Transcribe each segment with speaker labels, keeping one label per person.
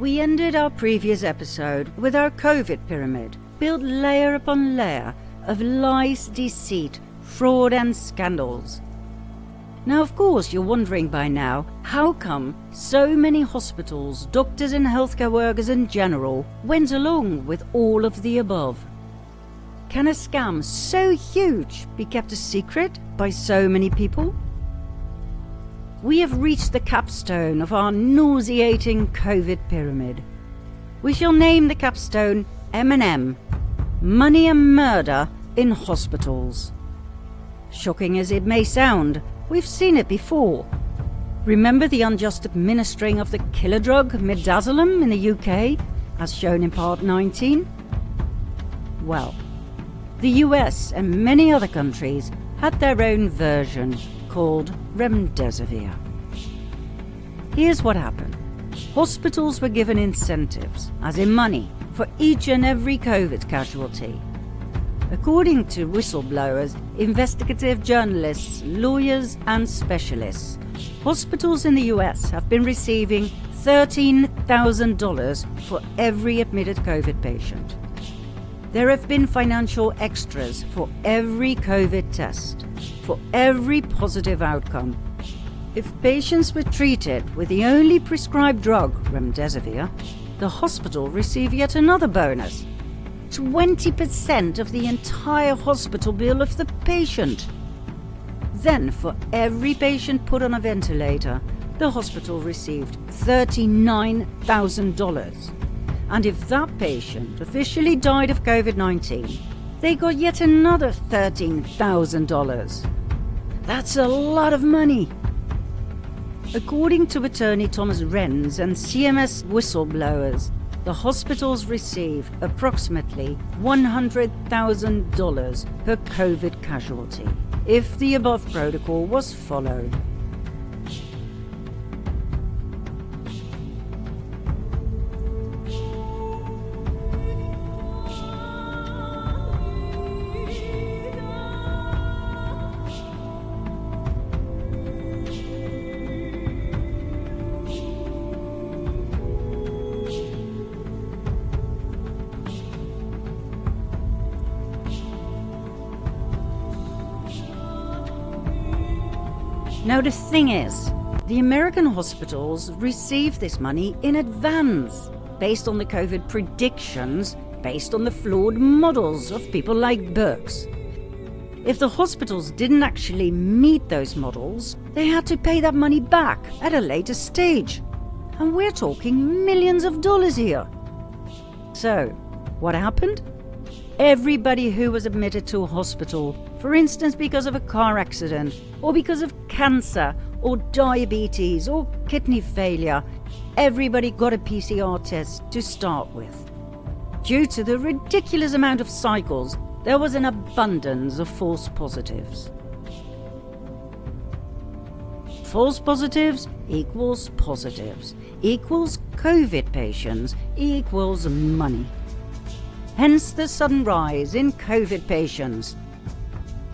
Speaker 1: We ended our previous episode with our COVID pyramid, built layer upon layer of lies, deceit, fraud and scandals. Now, of course, you're wondering by now, how come so many hospitals, doctors and healthcare workers in general went along with all of the above? Can a scam so huge be kept a secret by so many people? We have reached the capstone of our nauseating COVID pyramid. We shall name the capstone M&M, Money and Murder in Hospitals. Shocking as it may sound, we've seen it before. Remember the unjust administering of the killer drug midazolam in the UK, as shown in part 19? Well, the US and many other countries had their own version called remdesivir. Here's what happened. Hospitals were given incentives, as in money, for each and every COVID casualty. According to whistleblowers, investigative journalists, lawyers and specialists, hospitals in the US have been receiving $13,000 for every admitted COVID patient. There have been financial extras for every COVID test, for every positive outcome. If patients were treated with the only prescribed drug, remdesivir, the hospital received yet another bonus. 20% of the entire hospital bill of the patient. Then, for every patient put on a ventilator, the hospital received $39,000. And if that patient officially died of COVID-19, they got yet another $13,000. That's a lot of money. According to attorney Thomas Renz and CMS whistleblowers, the hospitals receive approximately $100,000 per COVID casualty, if the above protocol was followed. Now the thing is, the American hospitals receive this money in advance, based on the COVID predictions, based on the flawed models of people like Birx. If the hospitals didn't actually meet those models, they had to pay that money back at a later stage. And we're talking millions of dollars here. So, what happened? Everybody who was admitted to a hospital, for instance because of a car accident, or because of cancer, or diabetes, or kidney failure, everybody got a PCR test to start with. Due to the ridiculous amount of cycles, there was an abundance of false positives. False positives equals positives, equals COVID patients, equals money. Hence the sudden rise in COVID patients.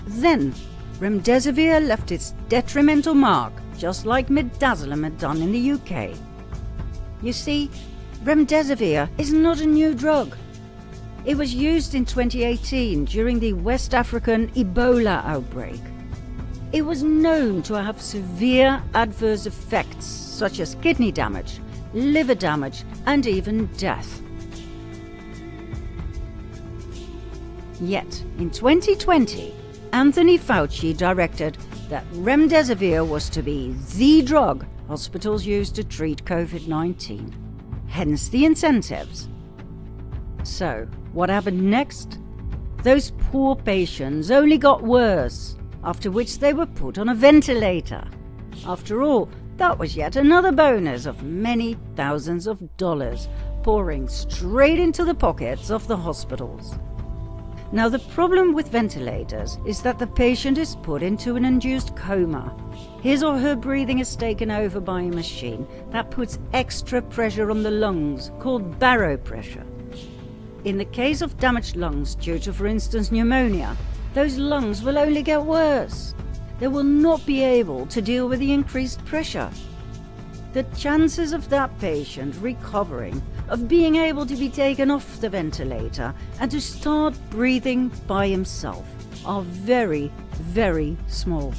Speaker 1: Then, remdesivir left its detrimental mark, just like midazolam had done in the UK. You see, remdesivir is not a new drug. It was used in 2018 during the West African Ebola outbreak. It was known to have severe adverse effects such as kidney damage, liver damage, and even death. Yet, in 2020, Anthony Fauci directed that remdesivir was to be the drug hospitals used to treat COVID-19. Hence the incentives. So, what happened next? Those poor patients only got worse, after which they were put on a ventilator. After all, that was yet another bonus of many thousands of dollars pouring straight into the pockets of the hospitals. Now, the problem with ventilators is that the patient is put into an induced coma. His or her breathing is taken over by a machine that puts extra pressure on the lungs, called baropressure. In the case of damaged lungs due to, for instance, pneumonia, those lungs will only get worse. They will not be able to deal with the increased pressure. the chances of that patient recovering, of being able to be taken off the ventilator and to start breathing by himself, are very, very small.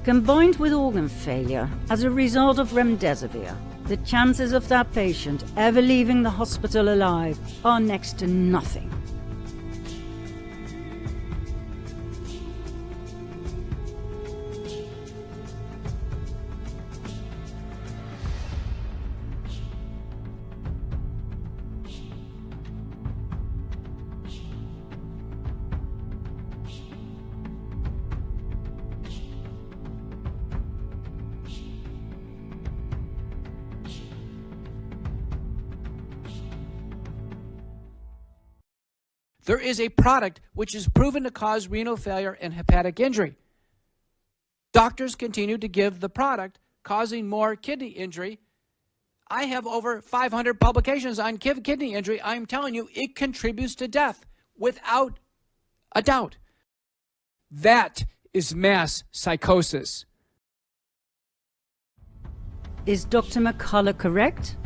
Speaker 1: Combined with organ failure as a result of remdesivir, the chances of that patient ever leaving the hospital alive are next to nothing.
Speaker 2: There is a product which is proven to cause renal failure and hepatic injury. Doctors continue to give the product, causing more kidney injury. I have over 500 publications on kidney injury. I'm telling you, it contributes to death without a doubt. That is mass psychosis.
Speaker 1: Is Dr. McCullough correct?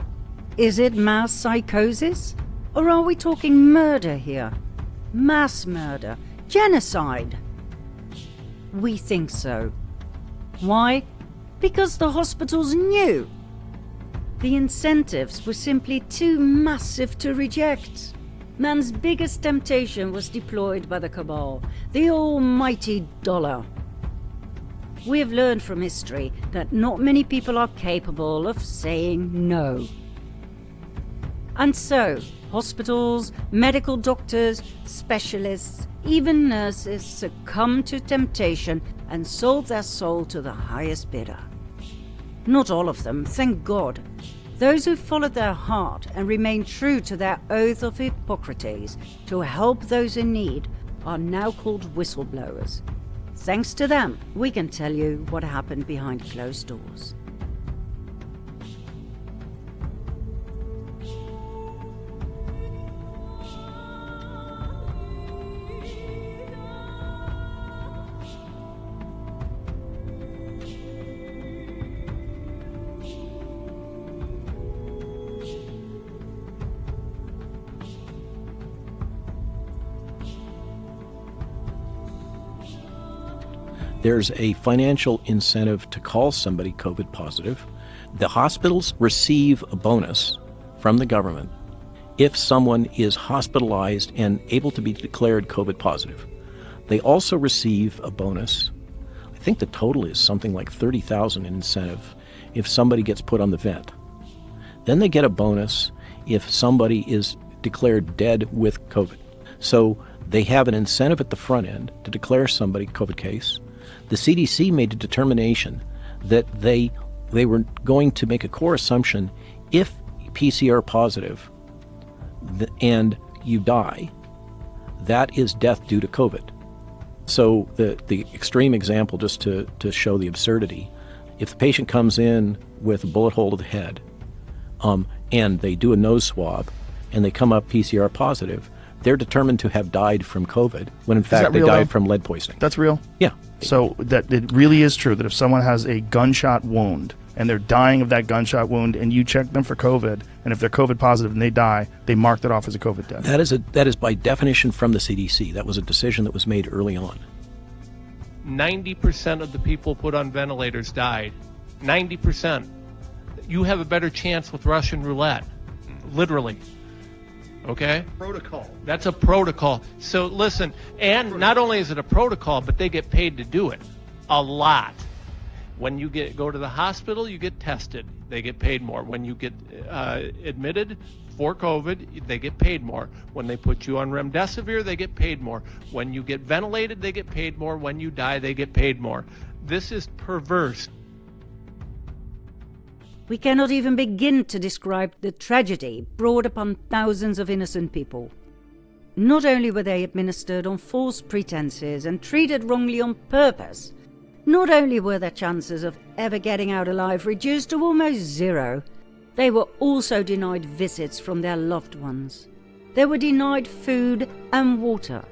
Speaker 1: Is it mass psychosis? Or are we talking murder here? Mass murder? Genocide? We think so. Why? Because the hospitals knew. The incentives were simply too massive to reject. Man's biggest temptation was deployed by the Cabal, the almighty dollar. We have learned from history that not many people are capable of saying no. And so, hospitals, medical doctors, specialists, even nurses succumbed to temptation and sold their soul to the highest bidder. Not all of them, thank God. Those who followed their heart and remained true to their oath of Hippocrates to help those in need are now called whistleblowers. Thanks to them, we can tell you what happened behind closed doors.
Speaker 3: There's a financial incentive to call somebody COVID positive. The hospitals receive a bonus from the government if someone is hospitalized and able to be declared COVID positive. They also receive a bonus. I think the total is something like $30,000 in incentive if somebody gets put on the vent. Then they get a bonus if somebody is declared dead with COVID. So they have an incentive at the front end to declare somebody COVID case. The CDC made a determination that they were going to make a core assumption: if PCR positive and you die, that is death due to COVID. So the extreme example, just to show the absurdity, if the patient comes in with a bullet hole to the head and they do a nose swab and they come up PCR positive, they're determined to have died from COVID, when in fact they died from lead poisoning.
Speaker 4: That's real?
Speaker 3: Yeah.
Speaker 4: So that it really is true that if someone has a gunshot wound and they're dying of that gunshot wound and you check them for COVID, and if they're COVID positive and they die, they mark that off as a COVID death.
Speaker 3: That is by definition from the CDC. That was a decision that was made early on.
Speaker 5: 90% of the people put on ventilators died. 90%. You have a better chance with Russian roulette. Literally. Okay?
Speaker 4: Protocol.
Speaker 5: That's a protocol. So listen, and not only is it a protocol, but they get paid to do it. A lot. When you go to the hospital, you get tested. They get paid more. When you get admitted for COVID, they get paid more. When they put you on remdesivir, they get paid more. When you get ventilated, they get paid more. When you die, they get paid more. This is perverse.
Speaker 1: We cannot even begin to describe the tragedy brought upon thousands of innocent people. Not only were they administered on false pretenses and treated wrongly on purpose, not only were their chances of ever getting out alive reduced to almost zero, they were also denied visits from their loved ones. They were denied food and water.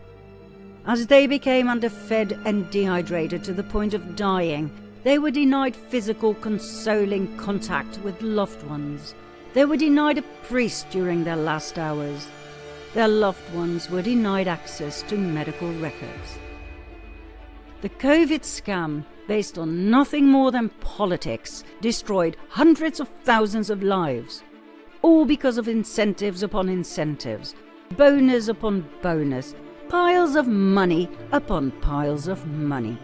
Speaker 1: As they became underfed and dehydrated to the point of dying, They were denied physical, consoling contact with loved ones. They were denied a priest during their last hours. Their loved ones were denied access to medical records. The COVID scam, based on nothing more than politics, destroyed hundreds of thousands of lives, all because of incentives upon incentives, bonus upon bonus, piles of money upon piles of money.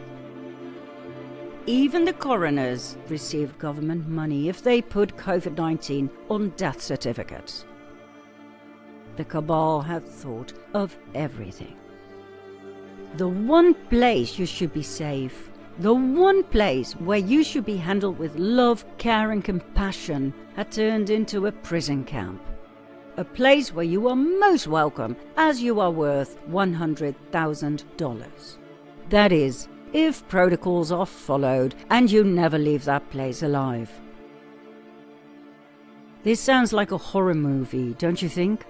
Speaker 1: Even the coroners received government money if they put COVID-19 on death certificates. The cabal had thought of everything. The one place you should be safe, the one place where you should be handled with love, care and compassion had turned into a prison camp. A place where you are most welcome as you are worth $100,000. That is, if protocols are followed and you never leave that place alive. This sounds like a horror movie, don't you think?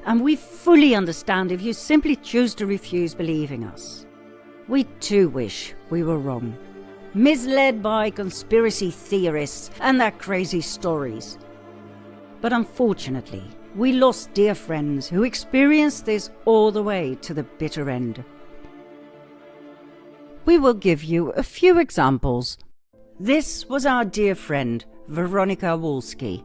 Speaker 1: And we fully understand if you simply choose to refuse believing us. We too wish we were wrong, misled by conspiracy theorists and their crazy stories. But unfortunately, we lost dear friends who experienced this all the way to the bitter end. We will give you a few examples. This was our dear friend, Veronica Wolski.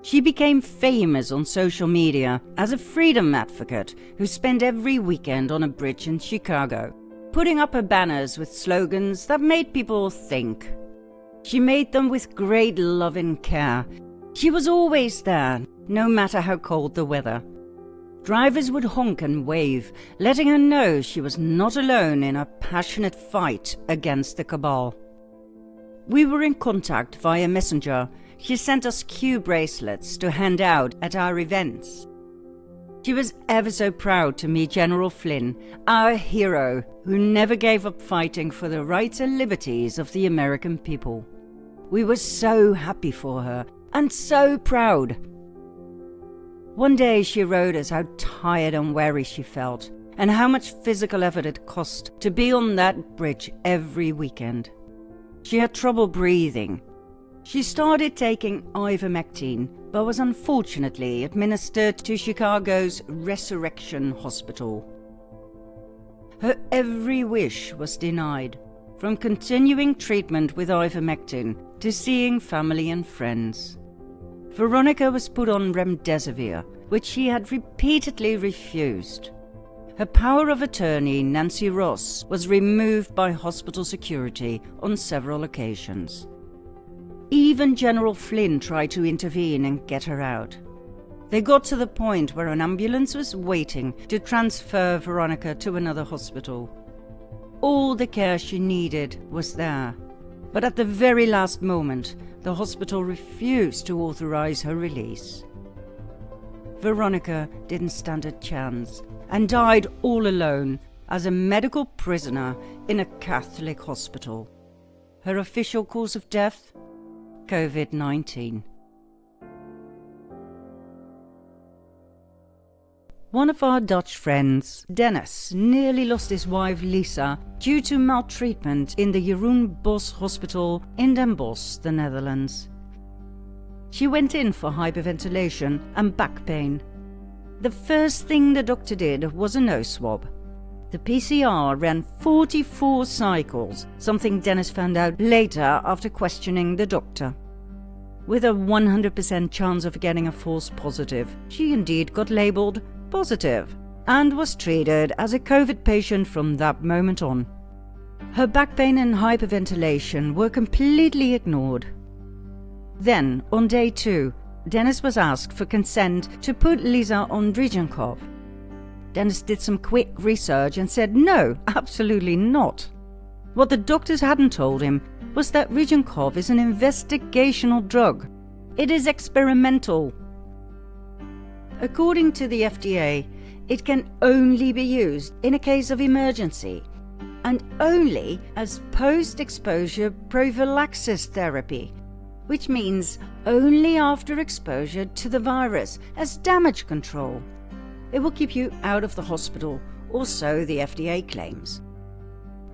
Speaker 1: She became famous on social media as a freedom advocate who spent every weekend on a bridge in Chicago, putting up her banners with slogans that made people think. She made them with great love and care. She was always there, no matter how cold the weather. Drivers would honk and wave, letting her know she was not alone in her passionate fight against the cabal. We were in contact via Messenger. She sent us Q bracelets to hand out at our events. She was ever so proud to meet General Flynn, our hero, who never gave up fighting for the rights and liberties of the American people. We were so happy for her and so proud. One day she wrote us how tired and weary she felt and how much physical effort it cost to be on that bridge every weekend. She had trouble breathing. She started taking ivermectin, but was unfortunately administered to Chicago's Resurrection Hospital. Her every wish was denied, from continuing treatment with ivermectin to seeing family and friends. Veronica was put on remdesivir, which she had repeatedly refused. Her power of attorney, Nancy Ross, was removed by hospital security on several occasions. Even General Flynn tried to intervene and get her out. They got to the point where an ambulance was waiting to transfer Veronica to another hospital. All the care she needed was there, but at the very last moment, the hospital refused to authorize her release. Veronica didn't stand a chance and died all alone as a medical prisoner in a Catholic hospital. Her official cause of death? COVID-19. One of our Dutch friends, Dennis, nearly lost his wife Lisa due to maltreatment in the Jeroen Bos Hospital in Den Bosch, the Netherlands. She went in for hyperventilation and back pain. The first thing the doctor did was a nose swab. The PCR ran 44 cycles, something Dennis found out later after questioning the doctor. With a 100% chance of getting a false positive, she indeed got labelled positive and was treated as a COVID patient from that moment on. Her back pain and hyperventilation were completely ignored. Then, on day 2, Dennis was asked for consent to put Lisa on Regenkov. Dennis did some quick research and said no, absolutely not. What the doctors hadn't told him was that Regenkov is an investigational drug. It is experimental. According to the FDA, it can only be used in a case of emergency and only as post-exposure prophylaxis therapy, which means only after exposure to the virus as damage control. It will keep you out of the hospital, or so the FDA claims.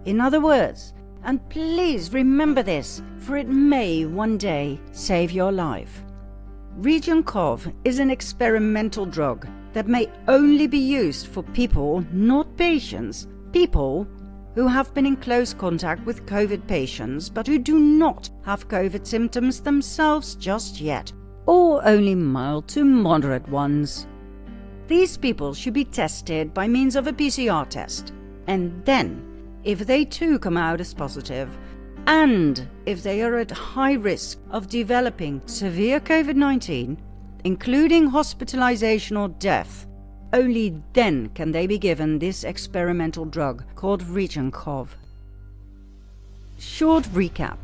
Speaker 1: In other words, And please remember this, for it may one day save your life. RegionCov is an experimental drug that may only be used for people, not patients, people who have been in close contact with COVID patients but who do not have COVID symptoms themselves just yet, or only mild to moderate ones. These people should be tested by means of a PCR test, and then, if they too come out as positive, and if they are at high risk of developing severe COVID-19, including hospitalization or death, only then can they be given this experimental drug called RegionCov. Short recap.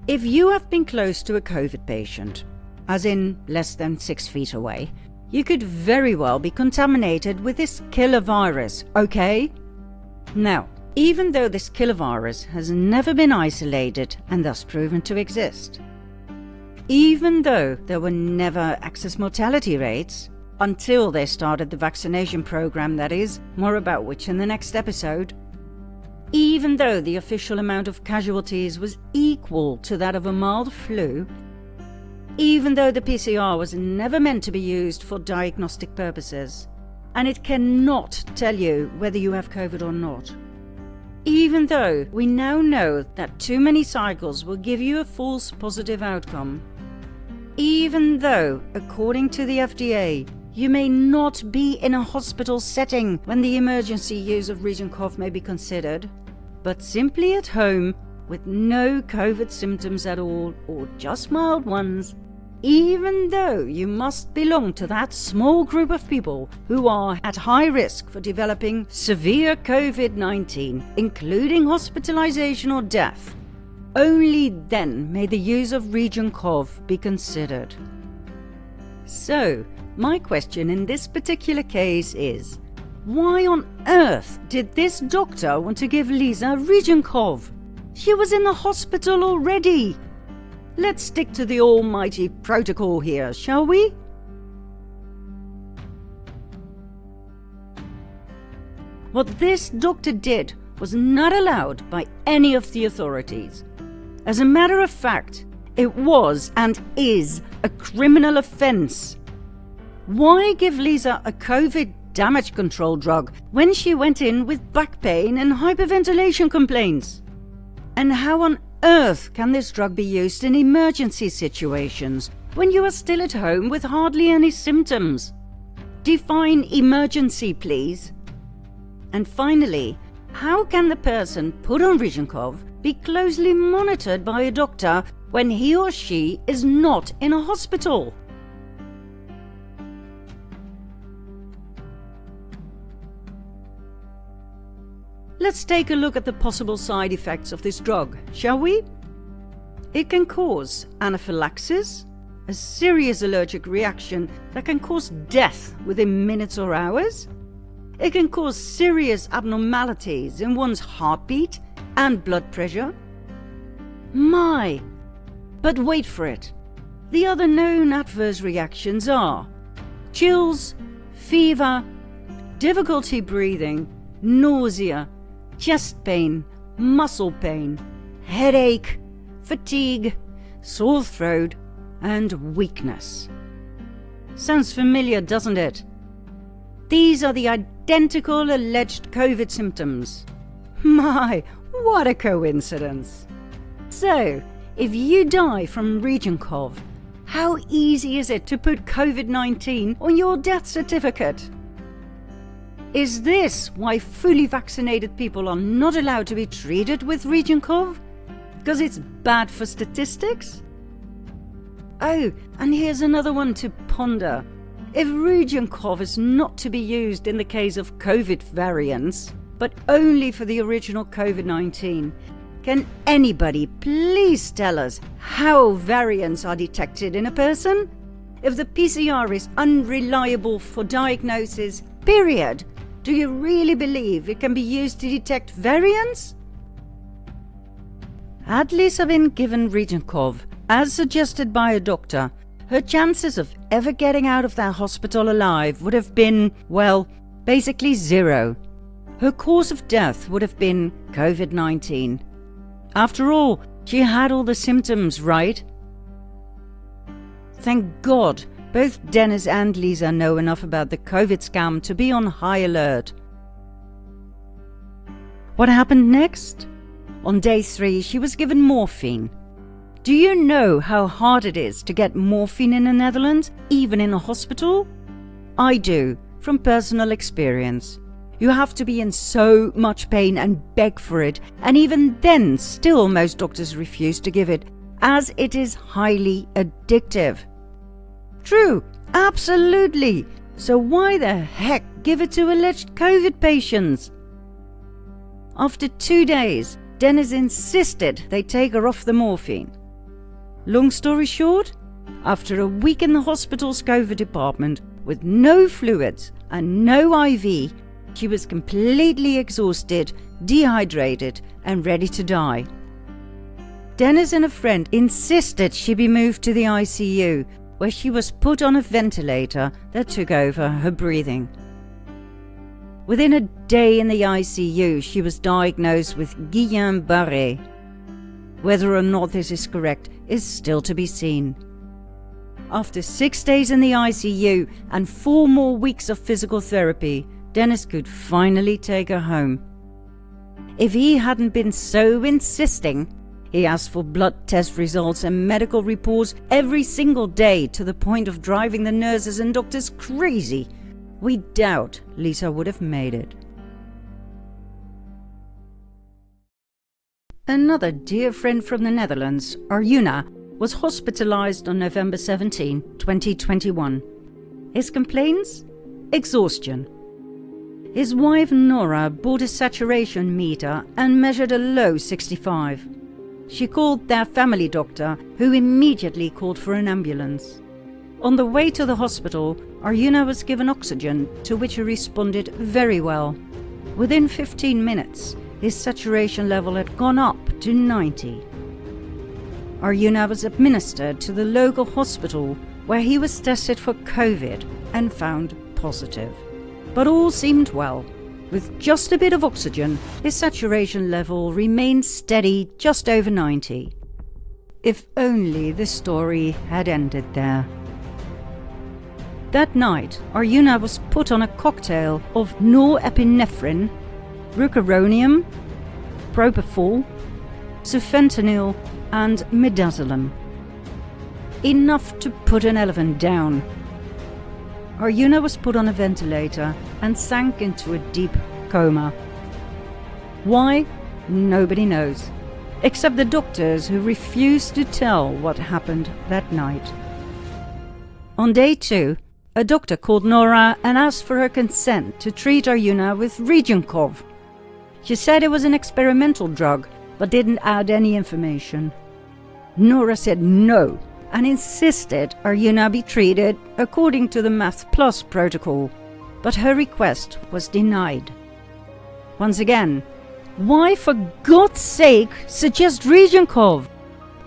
Speaker 1: If you have been close to a COVID patient, as in less than 6 feet away, you could very well be contaminated with this killer virus, okay? Now, even though this killer virus has never been isolated and thus proven to exist, even though there were never excess mortality rates, until they started the vaccination program, that is, more about which in the next episode, even though the official amount of casualties was equal to that of a mild flu, even though the PCR was never meant to be used for diagnostic purposes, and it cannot tell you whether you have COVID or not, even though we now know that too many cycles will give you a false positive outcome, even though, according to the FDA, you may not be in a hospital setting when the emergency use of RegionCov may be considered, but simply at home with no COVID symptoms at all, or just mild ones, even though you must belong to that small group of people who are at high risk for developing severe COVID-19, including hospitalization or death, only then may the use of RegionCov be considered. So, my question in this particular case is, why on earth did this doctor want to give Lisa RegionCov? She was in the hospital already. Let's stick to the almighty protocol here, shall we? What this doctor did was not allowed by any of the authorities. As a matter of fact, it was and is a criminal offence. Why give Lisa a COVID damage control drug when she went in with back pain and hyperventilation complaints? And how on earth can this drug be used in emergency situations when you are still at home with hardly any symptoms? Define emergency, please. And finally, how can the person put on RegionCov be closely monitored by a doctor when he or she is not in a hospital? Let's take a look at the possible side effects of this drug, shall we? It can cause anaphylaxis, a serious allergic reaction that can cause death within minutes or hours. It can cause serious abnormalities in one's heartbeat and blood pressure. My! But wait for it. The other known adverse reactions are chills, fever, difficulty breathing, nausea, chest pain, muscle pain, headache, fatigue, sore throat, and weakness. Sounds familiar, doesn't it? These are the identical alleged COVID symptoms. My, what a coincidence. So, if you die from RegionCov, how easy is it to put COVID-19 on your death certificate? Is this why fully vaccinated people are not allowed to be treated with RegionCov? Because it's bad for statistics? Oh, and here's another one to ponder. If RegionCov is not to be used in the case of COVID variants, but only for the original COVID-19, can anybody please tell us how variants are detected in a person? If the PCR is unreliable for diagnosis, period, do you really believe it can be used to detect variants? Had Lisa been given RegionCov, as suggested by a doctor, her chances of ever getting out of that hospital alive would have been, well, basically zero. Her cause of death would have been COVID-19. After all, she had all the symptoms, right? Thank God, both Dennis and Lisa know enough about the COVID scam to be on high alert. What happened next? On day 3, she was given morphine. Do you know how hard it is to get morphine in the Netherlands, even in a hospital? I do, from personal experience. You have to be in so much pain and beg for it, and even then still most doctors refuse to give it, as it is highly addictive. True, absolutely. So why the heck give it to alleged COVID patients? After 2 days, Dennis insisted they take her off the morphine. Long story short, after a week in the hospital's COVID department with no fluids and no IV, she was completely exhausted, dehydrated, and ready to die. Dennis and a friend insisted she be moved to the ICU, where she was put on a ventilator that took over her breathing. Within a day in the ICU, she was diagnosed with Guillain-Barré. Whether or not this is correct is still to be seen. After 6 days in the ICU and 4 more weeks of physical therapy, Dennis could finally take her home. If he hadn't been so insisting, he asked for blood test results and medical reports every single day to the point of driving the nurses and doctors crazy, we doubt Lisa would have made it. Another dear friend from the Netherlands, Arjuna, was hospitalized on November 17, 2021. His complaints? Exhaustion. His wife Nora bought a saturation meter and measured a low 65. She called their family doctor, who immediately called for an ambulance. On the way to the hospital, Arjuna was given oxygen, to which he responded very well. Within 15 minutes, his saturation level had gone up to 90. Arjuna was administered to the local hospital, where he was tested for COVID and found positive. But all seemed well. With just a bit of oxygen, his saturation level remained steady just over 90. If only the story had ended there. That night, Arjuna was put on a cocktail of norepinephrine, rocuronium, propofol, sufentanil and midazolam. Enough to put an elephant down. Arjuna was put on a ventilator and sank into a deep coma. Why? Nobody knows, except the doctors, who refused to tell what happened that night. On day 2, a doctor called Nora and asked for her consent to treat Arjuna with Regenkov. She said it was an experimental drug, but didn't add any information. Nora said no, and insisted Arjuna be treated according to the Math Plus protocol, but her request was denied. Once again, why for God's sake suggest Regenkov?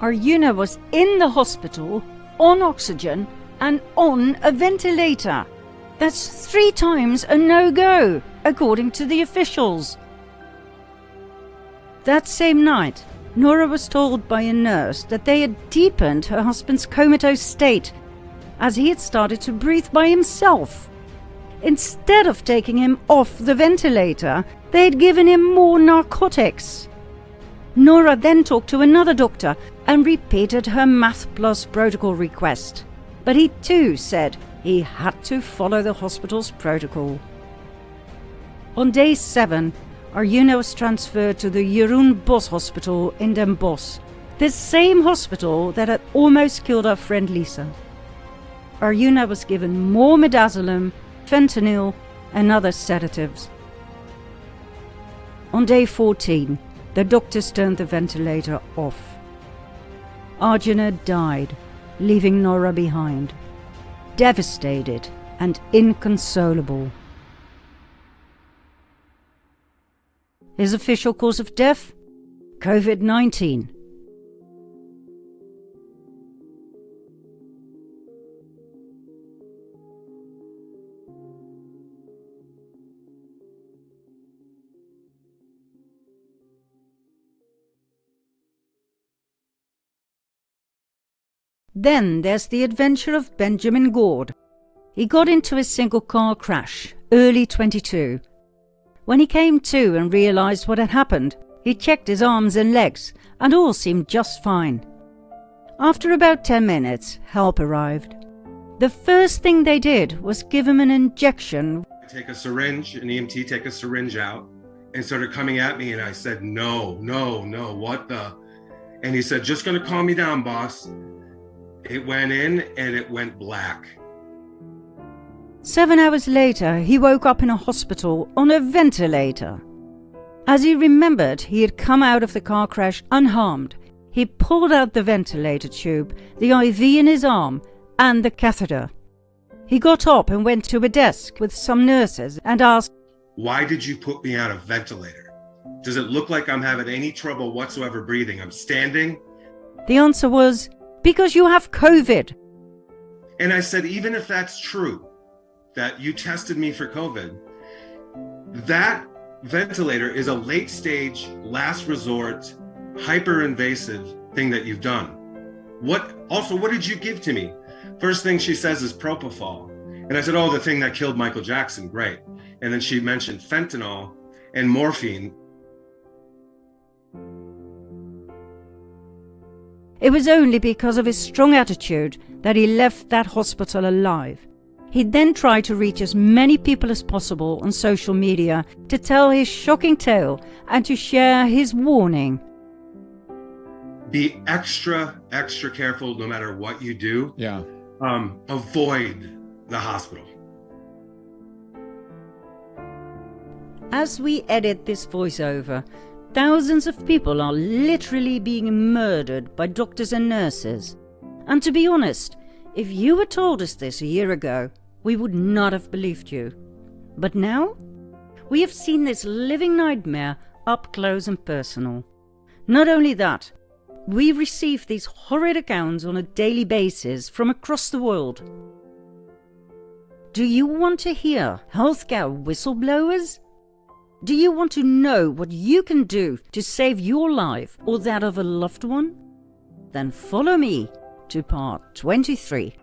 Speaker 1: Arjuna was in the hospital, on oxygen, and on a ventilator. That's 3 times a no-go, according to the officials. That same night, Nora was told by a nurse that they had deepened her husband's comatose state, as he had started to breathe by himself. Instead of taking him off the ventilator, they had given him more narcotics. Nora then talked to another doctor and repeated her Math Plus protocol request, but he too said he had to follow the hospital's protocol. On day 7, Arjuna was transferred to the Jeroen Bos Hospital in Den Bosch, the same hospital that had almost killed our friend Lisa. Arjuna was given more midazolam, fentanyl, and other sedatives. On day 14, the doctors turned the ventilator off. Arjuna died, leaving Nora behind, devastated and inconsolable. His official cause of death? COVID-19. Then there's the adventure of Benjamin Gord. He got into a single car crash, early 22. When he came to and realised what had happened, he checked his arms and legs, and all seemed just fine. After about 10 minutes, help arrived. The first thing they did was give him an injection.
Speaker 6: Take a syringe, an EMT take a syringe out, and started coming at me, and I said, no, what the? And he said, just gonna calm me down, boss. It went in, and it went black.
Speaker 1: 7 hours later, he woke up in a hospital on a ventilator. As he remembered, he had come out of the car crash unharmed. He pulled out the ventilator tube, the IV in his arm, and the catheter. He got up and went to a desk with some nurses and asked,
Speaker 6: why did you put me on a ventilator? Does it look like I'm having any trouble whatsoever breathing? I'm standing?
Speaker 1: The answer was, because you have COVID.
Speaker 6: And I said, even if that's true, that you tested me for COVID, that ventilator is a late stage, last resort, hyper-invasive thing that you've done. What did you give to me? First thing she says is propofol. And I said, oh, the thing that killed Michael Jackson, great. And then she mentioned fentanyl and morphine.
Speaker 1: It was only because of his strong attitude that he left that hospital alive. He then tried to reach as many people as possible on social media to tell his shocking tale and to share his warning.
Speaker 6: Be extra careful no matter what you do.
Speaker 7: Yeah.
Speaker 6: Avoid the hospital.
Speaker 1: As we edit this voiceover, thousands of people are literally being murdered by doctors and nurses. And to be honest, if you had told us this a year ago, we would not have believed you. But now, we have seen this living nightmare up close and personal. Not only that, we receive these horrid accounts on a daily basis from across the world. Do you want to hear healthcare whistleblowers? Do you want to know what you can do to save your life or that of a loved one? Then follow me to part 23.